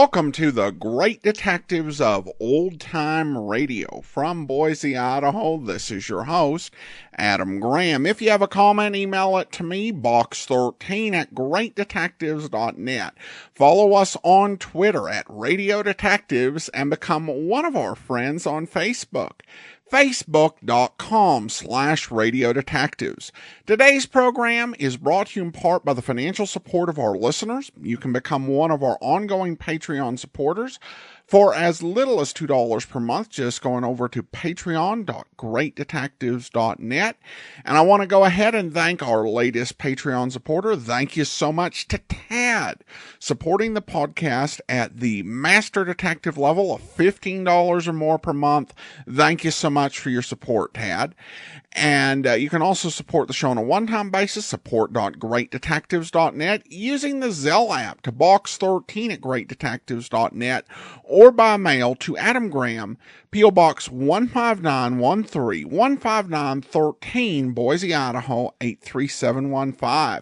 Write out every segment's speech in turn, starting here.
Welcome to the Great Detectives of Old Time Radio. From Boise, Idaho, this is your host, Adam Graham. If you have a comment, email it to me, box13@greatdetectives.net. Follow us on Twitter at Radio Detectives and become one of our friends on Facebook. Facebook.com/Radio Detectives. Today's program is brought to you in part by the financial support of our listeners. You can become one of our ongoing Patreon supporters for as little as $2 per month, just going over to patreon.greatdetectives.net. And I want to go ahead and thank our latest Patreon supporter. Thank you so much to Tad, supporting the podcast at the Master Detective level of $15 or more per month. Thank you so much for your support, Tad. And you can also support the show on a one-time basis, support.greatdetectives.net, using the Zelle app to box13@greatdetectives.net, or by mail to Adam Graham, P.O. Box 15913, 15913, Boise, Idaho, 83715.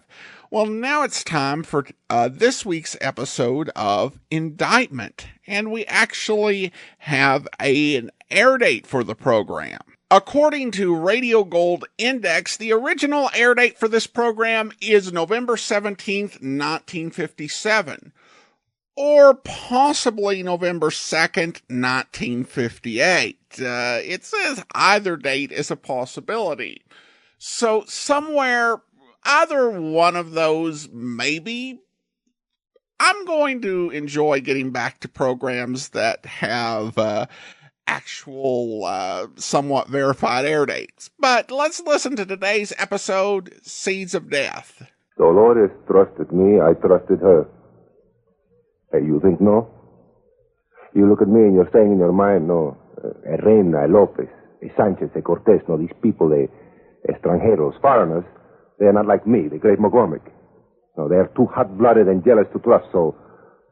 Well, now it's time for this week's episode of Indictment, and we actually have an air date for the program. According to Radio Gold Index, the original air date for this program is November 17th, 1957, or possibly November 2nd, 1958. It says either date is a possibility. So somewhere, either one of those, maybe. I'm going to enjoy getting back to programs that have actual, somewhat verified air dates. But let's listen to today's episode, Seeds of Death. Dolores trusted me, I trusted her. Hey, you think no? You look at me and you're saying in your mind, no, Herrera, Lopez, Sanchez, Cortez, no, these people, extranjeros, foreigners, they're not like me, the great McCormick. No, they're too hot-blooded and jealous to trust so,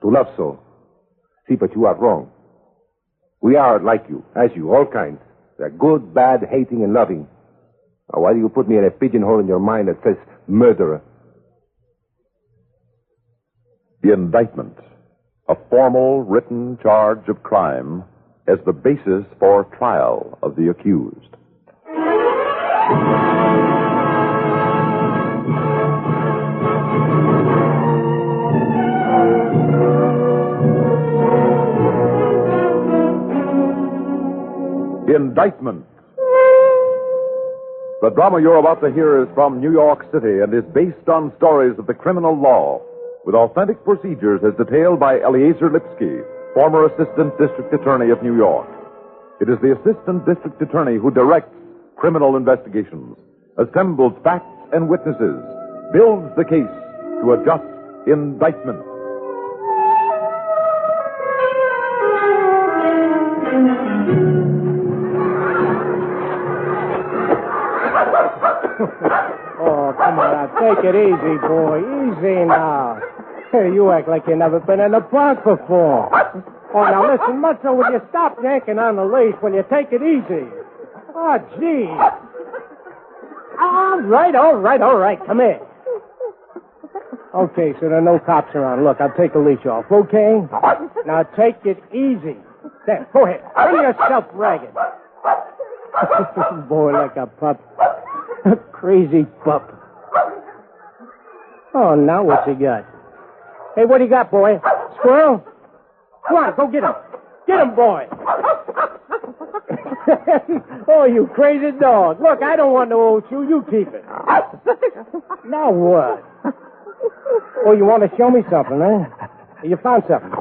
to love so. See, but you are wrong. We are like you, as you, all kinds. They're good, bad, hating, and loving. Now, why do you put me in a pigeonhole in your mind that says murderer? The indictment, a formal written charge of crime, as the basis for trial of the accused. Indictment. The drama you're about to hear is from New York City and is based on stories of the criminal law, with authentic procedures as detailed by Eleazar Lipsky, former Assistant District Attorney of New York. It is the Assistant District Attorney who directs criminal investigations, assembles facts and witnesses, builds the case to a just indictment. Oh, come on now. Take it easy, boy. Easy now. Hey, you act like you've never been in a park before. Oh, now listen, Mutzo, will you stop yanking on the leash? Will you take it easy? Oh, gee. All right. Come here. Okay, so there are no cops around. Look, I'll take the leash off, okay? Now take it easy. There, go ahead. Bring yourself ragged. Boy, like a pup. A crazy pup. Oh, now what you got? Hey, what do you got, boy? Squirrel? Come on, go get him. Get him, boy. Oh, you crazy dog. Look, I don't want no old shoe. You keep it. Now what? Oh, you want to show me something, huh? You found something.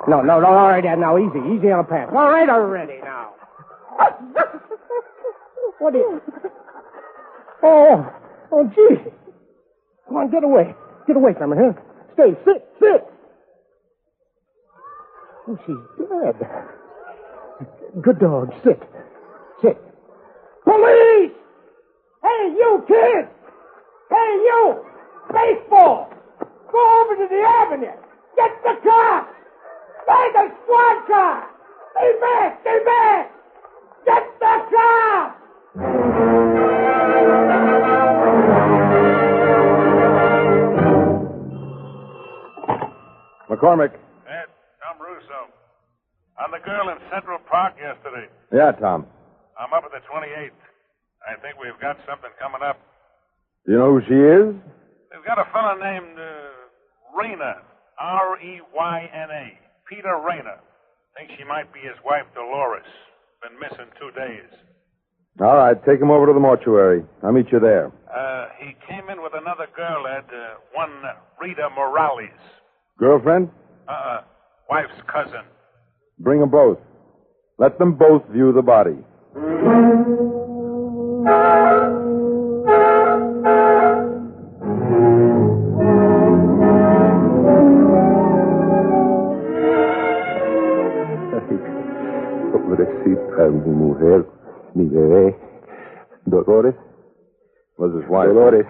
No, all right, now, easy on the pants. All right already, now. What do you... Oh, gee. Come on, get away. Get away from her, huh? Stay, sit. Oh, she's dead. Good dog, sit. Police! Hey, you kid! Hey, you! Baseball! Go over to the avenue! Get the car! Hey, the squad car! Stay back! Get the car! McCormick. Ed, come On the girl in Central Park yesterday. Yeah, Tom. I'm up at the 28th. I think we've got something coming up. Do you know who she is? They've got a fella named Rayna. Reyna. Peter Rayna. Think she might be his wife, Dolores. Been missing 2 days. All right, take him over to the mortuary. I'll meet you there. He came in with another girl, Ed. One Rita Morales. Girlfriend? Wife's cousin. Bring them both. Let them both view the body. Pobrecita, mi mujer, mi bebé. Dolores. Was his wife. Dolores.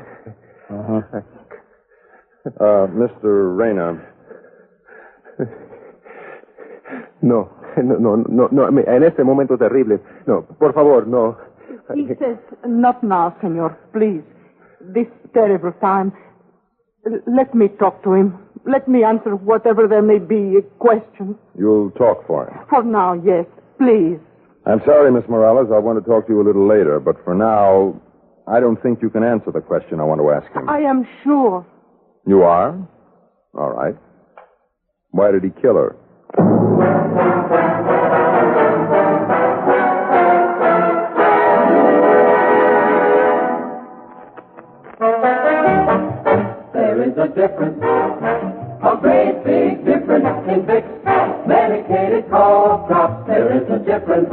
Mr. Rayna. No, en este momento terrible. No, por favor, no. He says, not now, senor, please. This terrible time. Let me talk to him. Let me answer whatever there may be questions. You'll talk for him. For now, yes, please. I'm sorry, Miss Morales. I want to talk to you a little later, but for now, I don't think you can answer the question I want to ask him. I am sure. You are? All right. Why did he kill her? There is a difference, a great big difference in Vicks medicated cough drops. There is a difference,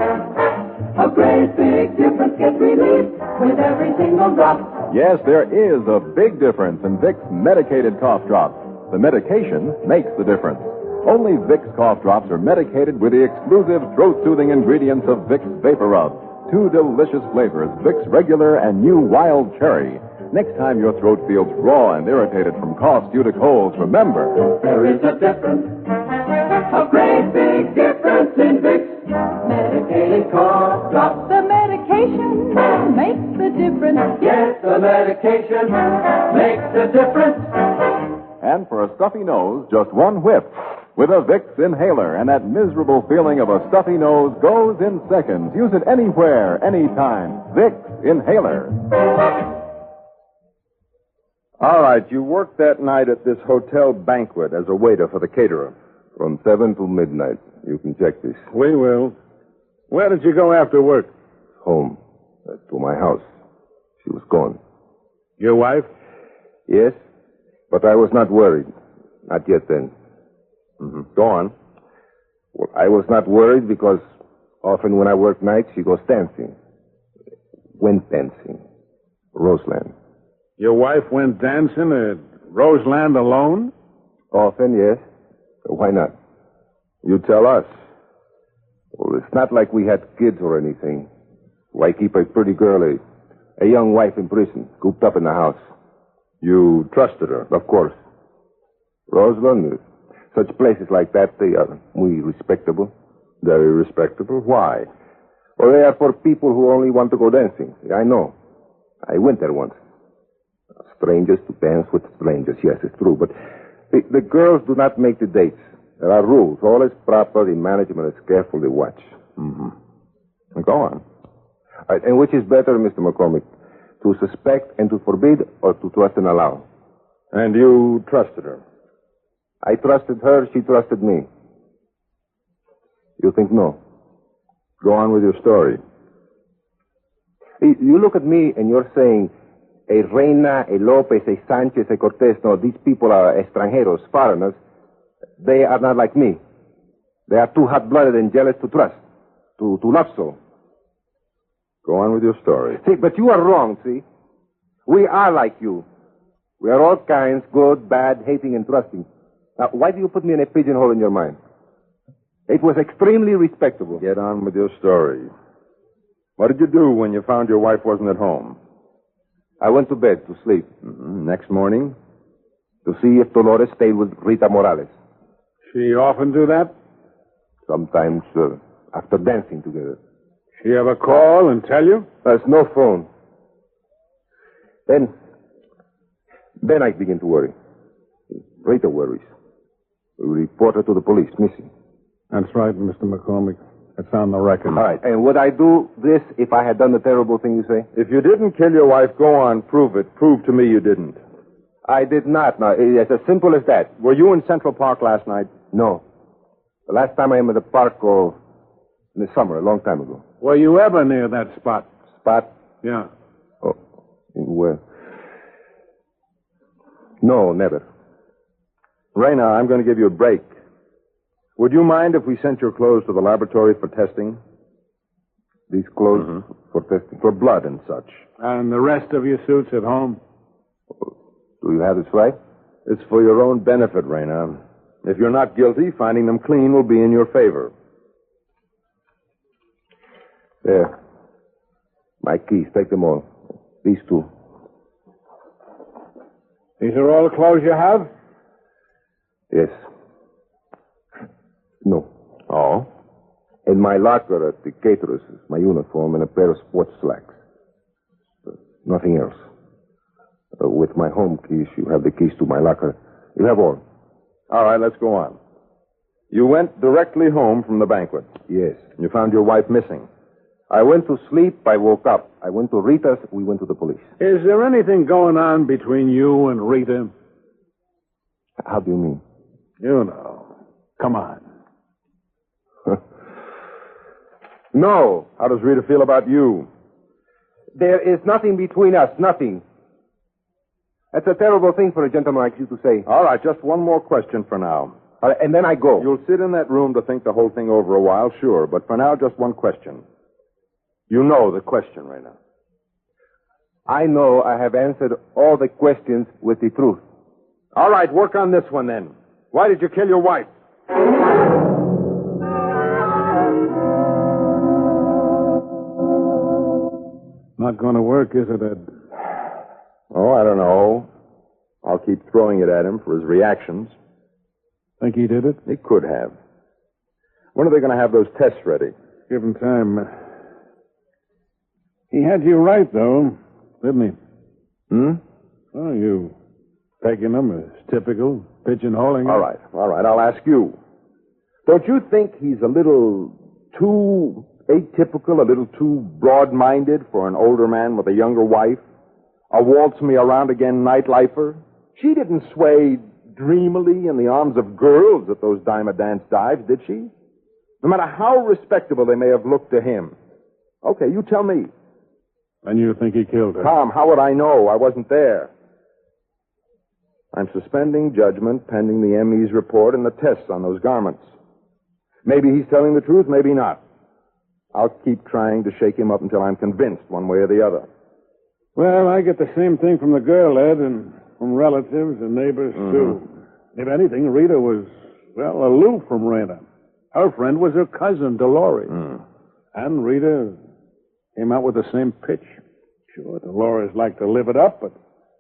a great big difference. Get relief with every single drop. Yes, there is a big difference in Vicks medicated cough drops. The medication makes the difference. Only Vicks cough drops are medicated with the exclusive throat-soothing ingredients of Vicks Vapor Rub. 2 delicious flavors, Vicks Regular and new Wild Cherry. Next time your throat feels raw and irritated from coughs due to colds, remember, there is a difference, a great big difference in Vicks medicated cough drops. The medication makes the difference. Yes, the medication makes the difference. and for a stuffy nose, just one whiff. With a Vicks inhaler, and that miserable feeling of a stuffy nose goes in seconds. Use it anywhere, anytime. Vicks inhaler. All right, you worked that night at this hotel banquet as a waiter for the caterer. From 7 to midnight. You can check this. We will. Where did you go after work? Home. To my house. She was gone. Your wife? Yes, but I was not worried. Not yet then. Go on. Well, I was not worried because often when I work nights, she goes dancing. Went dancing. Roseland. Your wife went dancing at Roseland alone? Often, yes. Why not? You tell us. Well, it's not like we had kids or anything. Why keep a pretty girl, a young wife in prison, cooped up in the house? You trusted her? Of course. Roseland, such places like that, they are muy respectable. Very respectable. Why? Well, they are for people who only want to go dancing. I know. I went there once. Strangers to dance with strangers. Yes, it's true. But the girls do not make the dates. There are rules. All is proper. The management is carefully watched. Go on. And which is better, Mr. McCormick? To suspect and to forbid, or to trust and allow? And you trusted her? I trusted her. She trusted me. You think no? Go on with your story. You look at me and you're saying a Reina, a Lopez, a Sanchez, a Cortez. No, these people are extranjeros, foreigners. They are not like me. They are too hot-blooded and jealous to trust, to love so. Go on with your story. See, but you are wrong, see? We are like you. We are all kinds, good, bad, hating, and trusting. Now, why do you put me in a pigeonhole in your mind? It was extremely respectable. Get on with your story. What did you do when you found your wife wasn't at home? I went to bed to sleep. Next morning? To see if Dolores stayed with Rita Morales. She often do that? Sometimes after dancing together. She ever call and tell you? There's no phone. Then I begin to worry. Rita worries. We report her to the police, missing. That's right, Mr. McCormick. It's on the record. All right. And would I do this if I had done the terrible thing you say? If you didn't kill your wife, go on, prove it. Prove to me you didn't. I did not. No, it's as simple as that. Were you in Central Park last night? No. The last time I was at the park, in the summer, a long time ago. Were you ever near that spot? Spot? Yeah. Oh, well. No, never. Rayna, I'm going to give you a break. Would you mind if we sent your clothes to the laboratory for testing? These clothes for testing? For blood and such. And the rest of your suits at home? Do you have this right? It's for your own benefit, Rayna. If you're not guilty, finding them clean will be in your favor. There. My keys. Take them all. These two. These are all the clothes you have? Yes. No. Oh? In my locker at the caterer's is my uniform and a pair of sports slacks. Nothing else. With my home keys, you have the keys to my locker. You have all. All right, let's go on. You went directly home from the banquet. Yes. You found your wife missing. I went to sleep. I woke up. I went to Rita's. We went to the police. Is there anything going on between you and Rita? How do you mean? You know. Come on. No. How does Rita feel about you? There is nothing between us. Nothing. That's a terrible thing for a gentleman like you to say. All right, just one more question for now. And then I go. You'll sit in that room to think the whole thing over a while, sure. But for now, just one question. You know the question right now. I know I have answered all the questions with the truth. All right, work on this one then. Why did you kill your wife? Not going to work, is it, Ed? Oh, I don't know. I'll keep throwing it at him for his reactions. Think he did it? He could have. When are they going to have those tests ready? Give him time. He had you right, though, didn't he? Oh, you taking him as typical, pigeonholing him? All right, I'll ask you. Don't you think he's a little too atypical, a little too broad-minded for an older man with a younger wife? A waltz-me-around-again nightlifer? She didn't sway dreamily in the arms of girls at those dime-a-dance dives, did she? No matter how respectable they may have looked to him. Okay, you tell me. And you think he killed her? Tom, how would I know? I wasn't there. I'm suspending judgment pending the ME's report and the tests on those garments. Maybe he's telling the truth, maybe not. I'll keep trying to shake him up until I'm convinced one way or the other. Well, I get the same thing from the girl, Ed, and from relatives and neighbors, too. If anything, Rita was, well, aloof from Rena. Her friend was her cousin, Dolores. And Rita came out with the same pitch. Sure, Dolores liked to live it up, but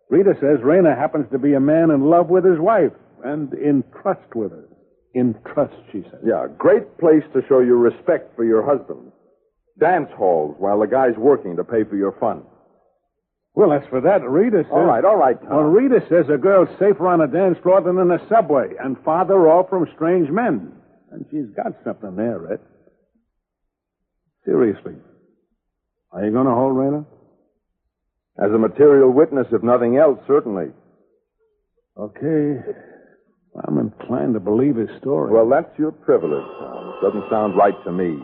Rita says Rena happens to be a man in love with his wife and in trust with her. In trust, she says. Yeah, great place to show your respect for your husband. Dance halls while the guy's working to pay for your fun. Well, as for that, Rita says... All right, Tom. Well, Rita says a girl's safer on a dance floor than in a subway and farther off from strange men. And she's got something there, Ed. Seriously. Are you going to hold Rena? As a material witness, if nothing else, certainly. Okay. I'm inclined to believe his story. Well, that's your privilege, Tom. Doesn't sound right to me.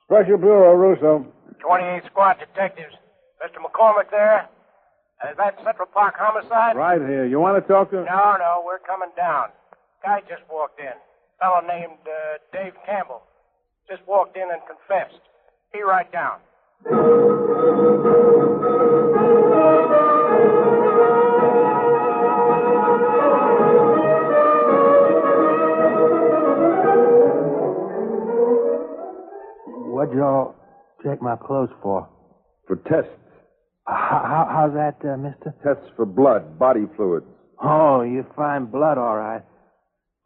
Special Bureau, Russo. 28 squad detectives. Mr. McCormick there? Is that Central Park homicide? Right here. You want to talk to him? No, we're coming down. Guy just walked in. Fellow named Dave Campbell. Just walked in and confessed. Be right down. What'd y'all check my clothes for? For tests. How's that, mister? Tests for blood, body fluids. Oh, you find blood, all right.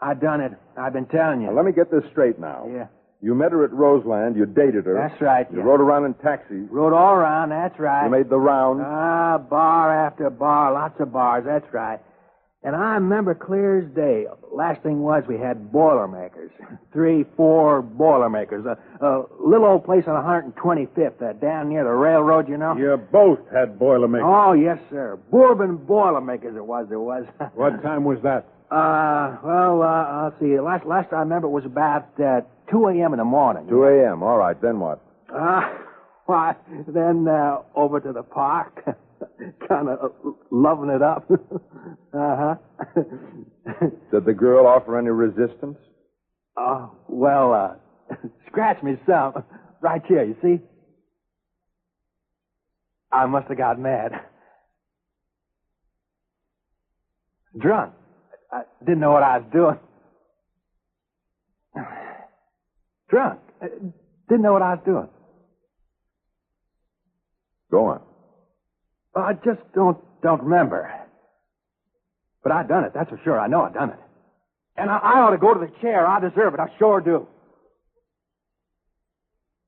I done it. I've been telling you. Now, let me get this straight now. Yeah. You met her at Roseland. You dated her. That's right. You rode around in taxis. Rode all around, that's right. You made the rounds. Bar after bar, lots of bars, that's right. And I remember clear as day. Last thing was we had Boilermakers. 3, 4 Boilermakers. A little old place on 125th, down near the railroad, you know. You both had Boilermakers. Oh, yes, sir. Bourbon Boilermakers it was. What time was that? Let's see. Last I remember it was about 2 a.m. in the morning. 2 a.m. All right, then what? Why, then over to the park. Kind of loving it up. Uh-huh. Did the girl offer any resistance? Scratch me some. Right here, you see? I must have got mad. Drunk. I didn't know what I was doing. Drunk. Didn't know what I was doing. Go on. I just don't remember. But I done it, that's for sure. I know I done it. And I ought to go to the chair. I deserve it. I sure do.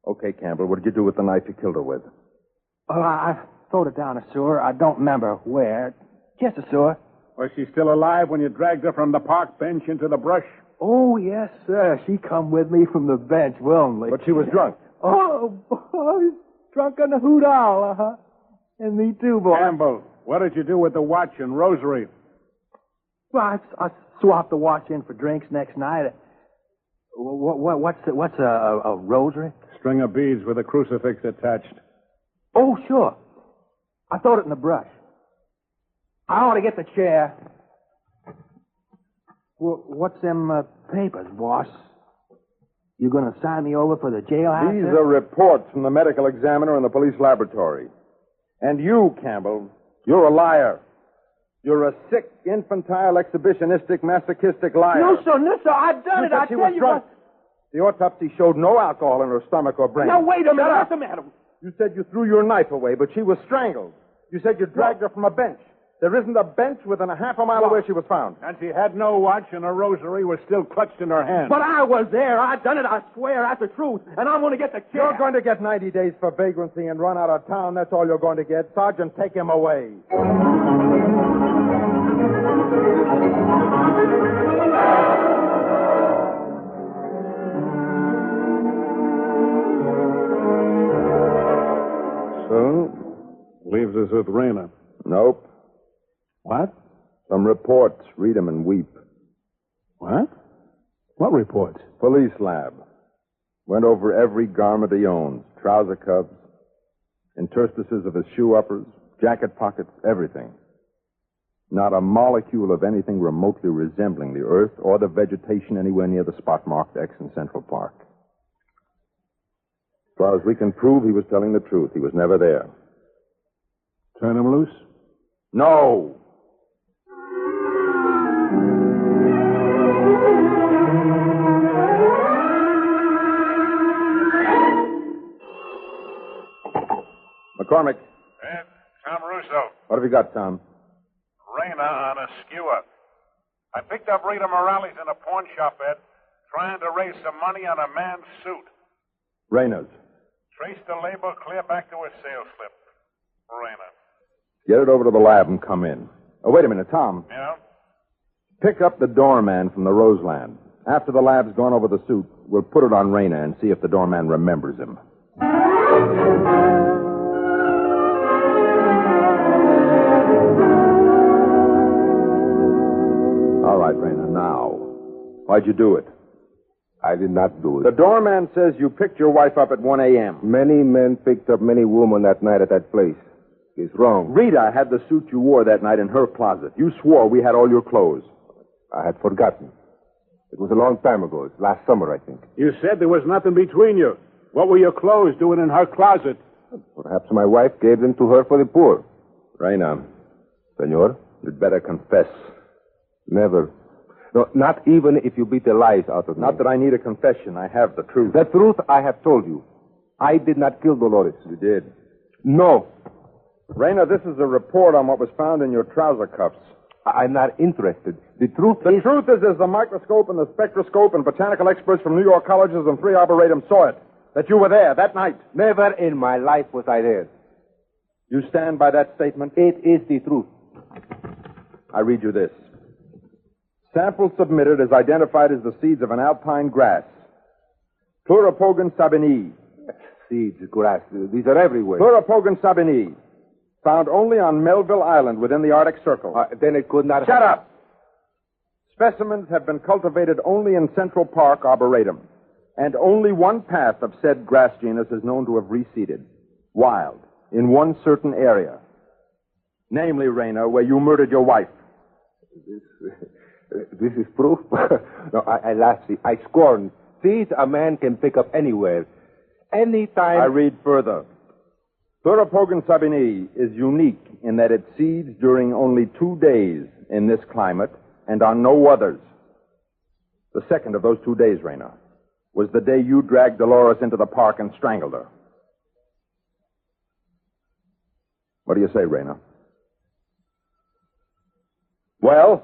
Okay, Campbell, what did you do with the knife you killed her with? Well, I throwed it down a sewer. I don't remember where. Just a sewer. Was she still alive when you dragged her from the park bench into the brush? Oh, yes, sir. She come with me from the bench willingly. But she was drunk. Oh, boy. Drunk on the hoot owl, uh-huh. And me too, boy. Campbell, what did you do with the watch and rosary? Well, I swapped the watch in for drinks next night. What's a rosary? String of beads with a crucifix attached. Oh, sure. I throwed it in the brush. I ought to get the chair. Well, what's them papers, boss? You going to sign me over for the jailhouse? These are reports from the medical examiner and the police laboratory. And you, Campbell, you're a liar. You're a sick, infantile, exhibitionistic, masochistic liar. No, sir, I've done it. I tell you drunk. The autopsy showed no alcohol in her stomach or brain. Now, wait a minute. What's the matter? You said you threw your knife away, but she was strangled. You said you dragged her from a bench. There isn't a bench within a half a mile of where she was found. And she had no watch, and her rosary was still clutched in her hand. But I was there. I done it. I swear. That's the truth. And I'm going to get the chair. You're going to get 90 days for vagrancy and run out of town. That's all you're going to get. Sergeant, take him away. So, leaves us with Rayna. Nope. What? Some reports. Read them and weep. What? What reports? Police lab. Went over every garment he owns. Trouser cuffs, interstices of his shoe uppers, jacket pockets, everything. Not a molecule of anything remotely resembling the earth or the vegetation anywhere near the spot marked X in Central Park. As far as we can prove, he was telling the truth. He was never there. Turn him loose? No! McCormick. Tom Russo. What have you got, Tom? Rayna on a skewer. I picked up Rita Morales in a pawn shop, Ed, trying to raise some money on a man's suit. Rayna's. Traced the label clear back to her sales slip. Rayna. Get it over to the lab and come in. Oh, wait a minute, Tom. Yeah? Pick up the doorman from the Roseland. After the lab's gone over the suit, we'll put it on Rayna and see if the doorman remembers him. All right, Rayna, now. Why'd you do it? I did not do it. The doorman says you picked your wife up at 1 a.m. Many men picked up many women that night at that place. It's wrong. Rita had the suit you wore that night in her closet. You swore we had all your clothes. I had forgotten. It was a long time ago. It's last summer, I think. You said there was nothing between you. What were your clothes doing in her closet? Perhaps my wife gave them to her for the poor. Rayna, Senor? you'd better confess. Never. No, not even if you beat the lies out of me. Not that I need a confession. I have the truth. The truth I have told you. I did not kill Dolores. You did. No. Rayna, this is a report on what was found in your trouser cuffs. I'm not interested. The truth is the microscope and the spectroscope and botanical experts from New York colleges and 3 Arboretum saw it. That you were there that night. Never in my life was I there. You stand by that statement? It is the truth. I read you this. Sample submitted is identified as the seeds of an alpine grass. Pluripogon sabinii. Seeds, grass, these are everywhere. Pluripogon sabinii. Found only on Melville Island within the Arctic Circle. Then it could not... Shut up! Specimens have been cultivated only in Central Park Arboretum, and only one path of said grass genus is known to have reseeded, wild, in one certain area. Namely, Rayner, where you murdered your wife. This is proof? No, I lastly, I scorn. Seeds a man can pick up anywhere, anytime. I read further. Pluripogon sabinii is unique in that it seeds during only 2 days in this climate and on no others. The second of those 2 days, Rayner, was the day you dragged Dolores into the park and strangled her. What do you say, Rayner? Well?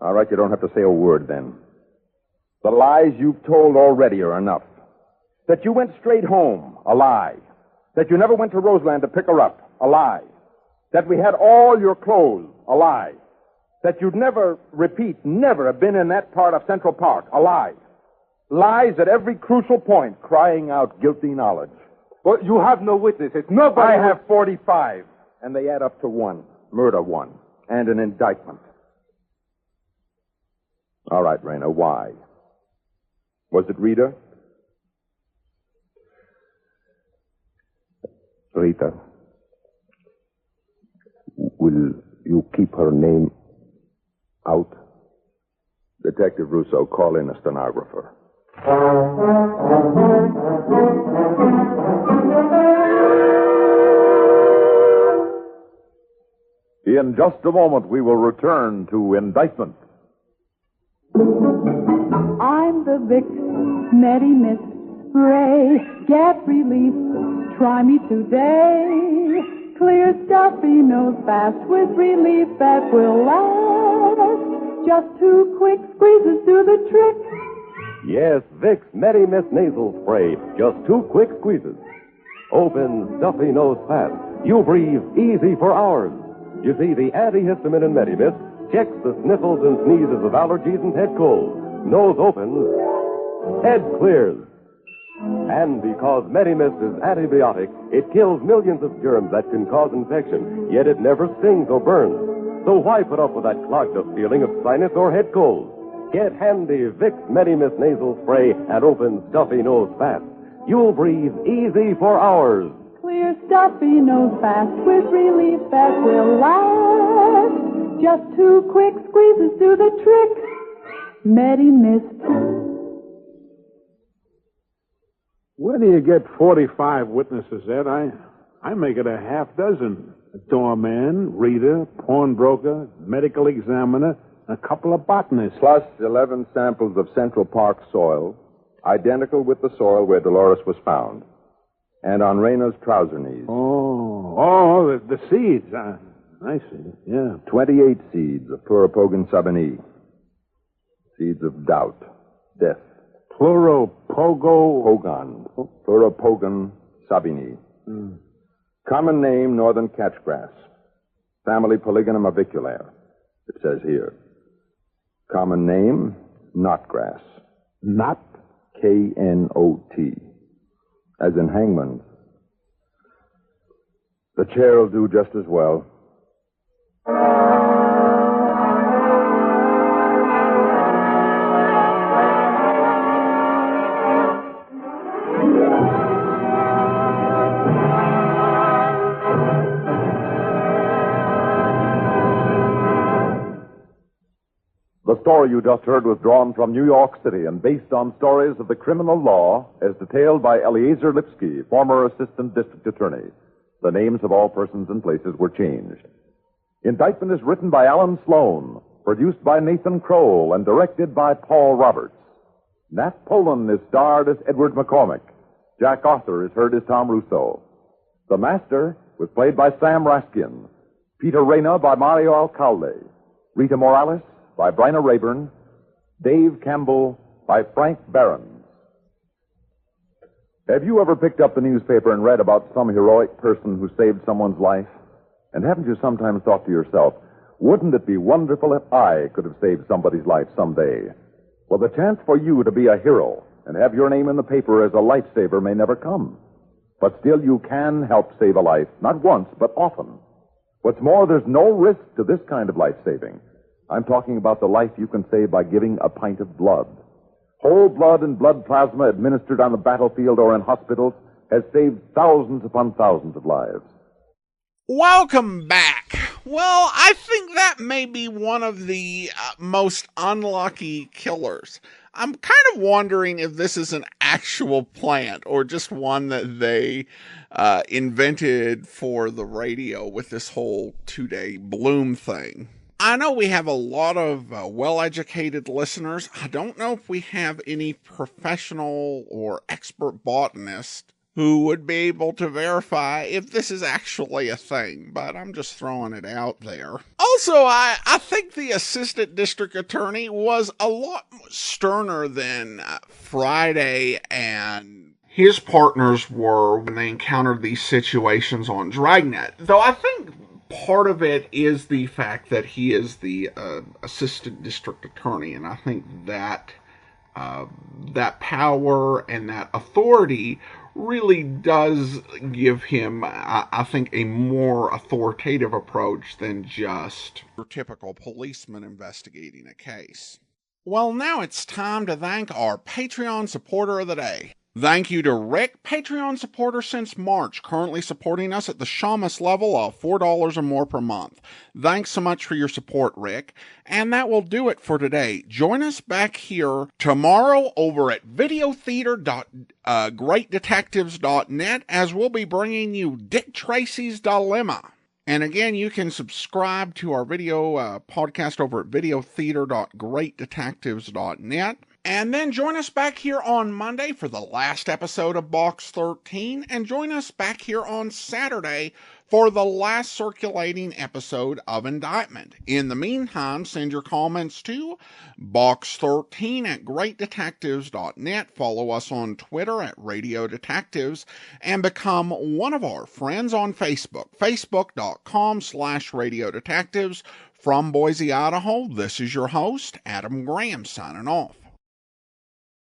All right, you don't have to say a word then. The lies you've told already are enough. That you went straight home, a lie. That you never went to Roseland to pick her up, a lie. That we had all your clothes, a lie. That you'd never, repeat, never have been in that part of Central Park, a lie. Lies at every crucial point, crying out guilty knowledge. Well, you have no witnesses. Nobody... I have 45, and they add up to one. Murder one. And an indictment. All right, Rayner, why? Was it Rita? Rita, will you keep her name out? Detective Russo, call in a stenographer. In just a moment, we will return to Indictment. I'm the Vic Nettie Miss Ray. Get relief. Try me today. Clear stuffy nose fast with relief that will last. Just 2 quick squeezes do the trick. Yes, Vicks Nettie Miss Nasal Spray. Just 2 quick squeezes. Open, stuffy nose fast. You breathe easy for hours. You see, the antihistamine in Medimist checks the sniffles and sneezes of allergies and head colds. Nose opens, head clears. And because Medimist is antibiotic, it kills millions of germs that can cause infection, yet it never stings or burns. So why put up with that clogged up feeling of sinus or head cold? Get handy Vicks Medimist nasal spray and open stuffy nose fast. You'll breathe easy for hours. Clear stuffy nose fast with relief that will last. Just 2 quick squeezes do the trick. Medimist. Where do you get 45 witnesses, Ed? I make it a half dozen. A doorman, reader, pawnbroker, medical examiner, a couple of botanists. Plus 11 samples of Central Park soil, identical with the soil where Dolores was found. And on Rayner's trouser knees. The seeds. I see, yeah. 28 seeds of Pluripogon sabinii. Seeds of doubt, death. Pluripogon sabinii. Common name, northern catchgrass. Family Polygonum aviculaire, it says here. Common name, knotgrass. Knot? K-N-O-T. As in hangman's. The chair will do just as well. The story you just heard was drawn from New York City and based on stories of the criminal law as detailed by Eliezer Lipsky, former assistant district attorney. The names of all persons and places were changed. Indictment is written by Alan Sloan, produced by Nathan Kroll, and directed by Paul Roberts. Nat Polan is starred as Edward McCormick. Jack Arthur is heard as Tom Russo. The Master was played by Sam Raskin. Peter Reyna by Mario Alcalde. Rita Morales by Bryna Rayburn. Dave Campbell by Frank Barron. Have you ever picked up the newspaper and read about some heroic person who saved someone's life? And haven't you sometimes thought to yourself, Wouldn't it be wonderful if I could have saved somebody's life someday? Well, the chance for you to be a hero and have your name in the paper as a lifesaver may never come. But still, you can help save a life, not once, but often. What's more, there's no risk to this kind of life-saving. I'm talking about the life you can save by giving a pint of blood. Whole blood and blood plasma administered on the battlefield or in hospitals has saved thousands upon thousands of lives. Welcome back. Well, I think that may be one of the most unlucky killers. I'm kind of wondering if this is an actual plant or just one that they invented for the radio with this whole 2-day bloom thing. I know we have a lot of well-educated listeners. I don't know if we have any professional or expert botanists who would be able to verify if this is actually a thing, but I'm just throwing it out there. Also, I think the assistant district attorney was a lot sterner than Friday and his partners were when they encountered these situations on Dragnet. Though I think part of it is the fact that he is the assistant district attorney, and I think that that power and that authority really does give him, I think, a more authoritative approach than just your typical policeman investigating a case. Well, now it's time to thank our Patreon supporter of the day. Thank you to Rick, Patreon supporter since March, currently supporting us at the Shamus level of $4 or more per month. Thanks so much for your support, Rick. And that will do it for today. Join us back here tomorrow over at videotheater.greatdetectives.net as we'll be bringing you Dick Tracy's Dilemma. And again, you can subscribe to our video podcast over at videotheater.greatdetectives.net. And then join us back here on Monday for the last episode of Box 13. And join us back here on Saturday for the last circulating episode of Indictment. In the meantime, send your comments to box13 at greatdetectives.net. Follow us on Twitter at Radio Detectives and become one of our friends on Facebook, facebook.com/Radio Detectives. From Boise, Idaho, this is your host, Adam Graham, signing off.